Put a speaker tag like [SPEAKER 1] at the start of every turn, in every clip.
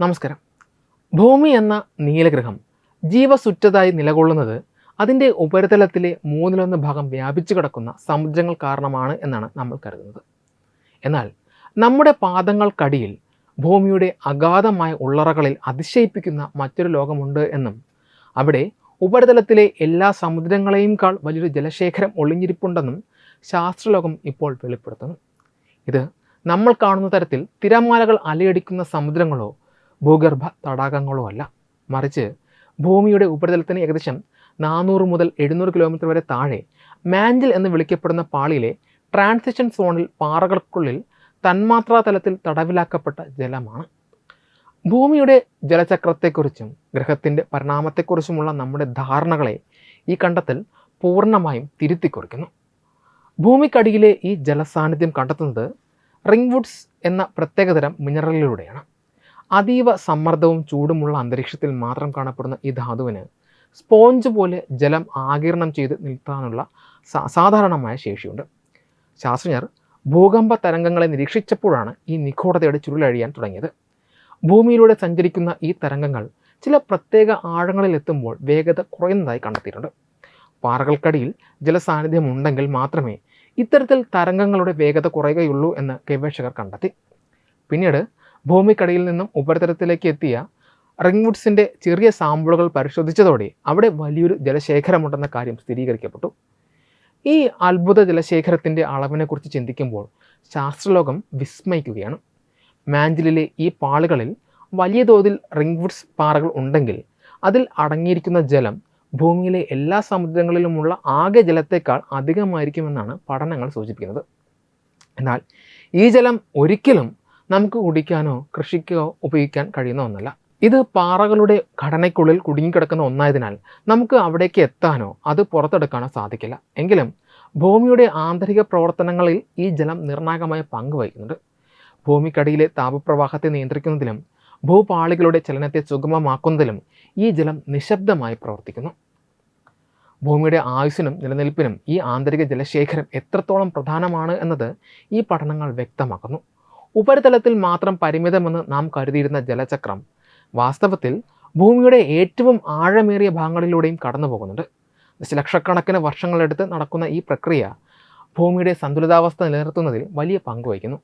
[SPEAKER 1] നമസ്കാരം. ഭൂമി എന്ന നീലഗ്രഹം ജീവസുറ്റതായി നിലകൊള്ളുന്നത് അതിൻ്റെ ഉപരിതലത്തിലെ 1/3 വ്യാപിച്ചു കിടക്കുന്ന സമുദ്രങ്ങൾ കാരണമാണ് എന്നാണ് നമ്മൾ കരുതുന്നത്. എന്നാൽ നമ്മുടെ പാദങ്ങൾക്കടിയിൽ ഭൂമിയുടെ അഗാധമായ ഉള്ളറകളിൽ അതിശയിപ്പിക്കുന്ന മറ്റൊരു ലോകമുണ്ട് എന്നും അവിടെ ഉപരിതലത്തിലെ എല്ലാ സമുദ്രങ്ങളെയുംക്കാൾ വലിയൊരു ജലശേഖരം ഒളിഞ്ഞിരിപ്പുണ്ടെന്നും ശാസ്ത്രലോകം ഇപ്പോൾ വെളിപ്പെടുത്തുന്നു. ഇത് നമ്മൾ കാണുന്ന തരത്തിൽ തിരമാലകൾ അലയടിക്കുന്ന സമുദ്രങ്ങളോ ഭൂഗർഭ തടാകങ്ങളോ അല്ല, മറിച്ച് ഭൂമിയുടെ ഉപരിതലത്തിന് ഏകദേശം 400 മുതൽ 700 കിലോമീറ്റർ വരെ താഴെ മാൻറ്റിൽ എന്ന് വിളിക്കപ്പെടുന്ന പാളിയിലെ ട്രാൻസിഷൻ സോണിൽ പാറകൾക്കുള്ളിൽ തന്മാത്രാ തലത്തിൽ തടവിലാക്കപ്പെട്ട ജലമാണ്. ഭൂമിയുടെ ജലചക്രത്തെക്കുറിച്ചും ഗ്രഹത്തിൻ്റെ പരിണാമത്തെക്കുറിച്ചുമുള്ള നമ്മുടെ ധാരണകളെ ഈ കണ്ടെത്തൽ പൂർണ്ണമായും തിരുത്തിക്കുറിക്കുന്നു. ഭൂമിക്കടിയിലെ ഈ ജലസാന്നിധ്യം കണ്ടെത്തുന്നത് റിംഗ്വുഡ്സ് എന്ന പ്രത്യേകതരം മിനറലിലൂടെയാണ്. അതീവ സമ്മർദ്ദവും ചൂടുമുള്ള അന്തരീക്ഷത്തിൽ മാത്രം കാണപ്പെടുന്ന ഈ ധാതുവിന് സ്പോഞ്ച് പോലെ ജലം ആഗിരണം ചെയ്ത് നിൽക്കാനുള്ള അസാധാരണമായ ശേഷിയുണ്ട്. ശാസ്ത്രജ്ഞർ ഭൂകമ്പ തരംഗങ്ങളെ നിരീക്ഷിച്ചപ്പോഴാണ് ഈ നിഗൂഢതയുടെ ചുരുളഴിയാൻ തുടങ്ങിയത്. ഭൂമിയിലൂടെ സഞ്ചരിക്കുന്ന ഈ തരംഗങ്ങൾ ചില പ്രത്യേക ആഴങ്ങളിൽ എത്തുമ്പോൾ വേഗത കുറയുന്നതായി കണ്ടെത്തിയിട്ടുണ്ട്. പാറകൾക്കടിയിൽ ജലസാന്നിധ്യം ഉണ്ടെങ്കിൽ മാത്രമേ ഇത്തരത്തിൽ തരംഗങ്ങളുടെ വേഗത കുറയുകയുള്ളൂ എന്ന് ഗവേഷകർ കണ്ടെത്തി. പിന്നീട് ഭൂമിക്കടിയിൽ നിന്നും ഉപരിതലത്തിലേക്ക് എത്തിയ റിംഗ്വുഡ്സിൻ്റെ ചെറിയ സാമ്പിളുകൾ പരിശോധിച്ചതോടെ അവിടെ വലിയൊരു ജലശേഖരമുണ്ടെന്ന കാര്യം സ്ഥിരീകരിക്കപ്പെട്ടു. ഈ അത്ഭുത ജലശേഖരത്തിൻ്റെ അളവിനെക്കുറിച്ച് ചിന്തിക്കുമ്പോൾ ശാസ്ത്രലോകം വിസ്മയിക്കുകയാണ്. മാൻറ്റിലിലെ ഈ പാളികളിൽ വലിയ തോതിൽ റിംഗ്വുഡ്സ് പാറകൾ ഉണ്ടെങ്കിൽ അതിൽ അടങ്ങിയിരിക്കുന്ന ജലം ഭൂമിയിലെ എല്ലാ സമുദ്രങ്ങളിലുമുള്ള ആകെ ജലത്തേക്കാൾ അധികമായിരിക്കുമെന്നാണ് പഠനങ്ങൾ സൂചിപ്പിക്കുന്നത്. എന്നാൽ ഈ ജലം ഒരിക്കലും നമുക്ക് കുടിക്കാനോ കൃഷിക്കോ ഉപയോഗിക്കാൻ കഴിയുന്ന ഒന്നല്ല. ഇത് പാറകളുടെ ഘടനയ്ക്കുള്ളിൽ കുടുങ്ങിക്കിടക്കുന്ന ഒന്നായതിനാൽ നമുക്ക് അവിടേക്ക് എത്താനോ അത് പുറത്തെടുക്കാനോ സാധിക്കില്ല. എങ്കിലും ഭൂമിയുടെ ആന്തരിക പ്രവർത്തനങ്ങളിൽ ഈ ജലം നിർണായകമായ പങ്ക് വഹിക്കുന്നുണ്ട്. ഭൂമിക്കടിയിലെ താപപ്രവാഹത്തെ നിയന്ത്രിക്കുന്നതിലും ഭൂപാളികളുടെ ചലനത്തെ സുഗമമാക്കുന്നതിലും ഈ ജലം നിശബ്ദമായി പ്രവർത്തിക്കുന്നു. ഭൂമിയുടെ ആയുസ്സിനും നിലനിൽപ്പിനും ഈ ആന്തരിക ജലശേഖരം എത്രത്തോളം പ്രധാനമാണ് എന്നത് ഈ പഠനങ്ങൾ വ്യക്തമാക്കുന്നു. ഉപരിതലത്തിൽ മാത്രം പരിമിതമെന്ന് നാം കരുതിയിരുന്ന ജലചക്രം വാസ്തവത്തിൽ ഭൂമിയുടെ ഏറ്റവും ആഴമേറിയ ഭാഗങ്ങളിലൂടെയും കടന്നു പോകുന്നുണ്ട്. ദശലക്ഷക്കണക്കിന് വർഷങ്ങളെടുത്ത് നടക്കുന്ന ഈ പ്രക്രിയ ഭൂമിയുടെ സന്തുലിതാവസ്ഥ നിലനിർത്തുന്നതിൽ വലിയ പങ്ക് വഹിക്കുന്നു.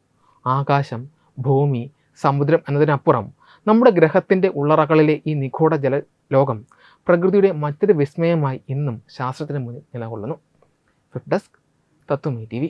[SPEAKER 1] ആകാശം, ഭൂമി, സമുദ്രം എന്നതിനപ്പുറം നമ്മുടെ ഗ്രഹത്തിൻ്റെ ഉള്ളറകളിലെ ഈ നിഗൂഢ ജലലോകം പ്രകൃതിയുടെ മറ്റൊരു വിസ്മയമായി ഇന്നും ശാസ്ത്രത്തിന് മുന്നിൽ നിലകൊള്ളുന്നു. ഫിറ്റ് ഡെസ്ക്, തത്വമി TV.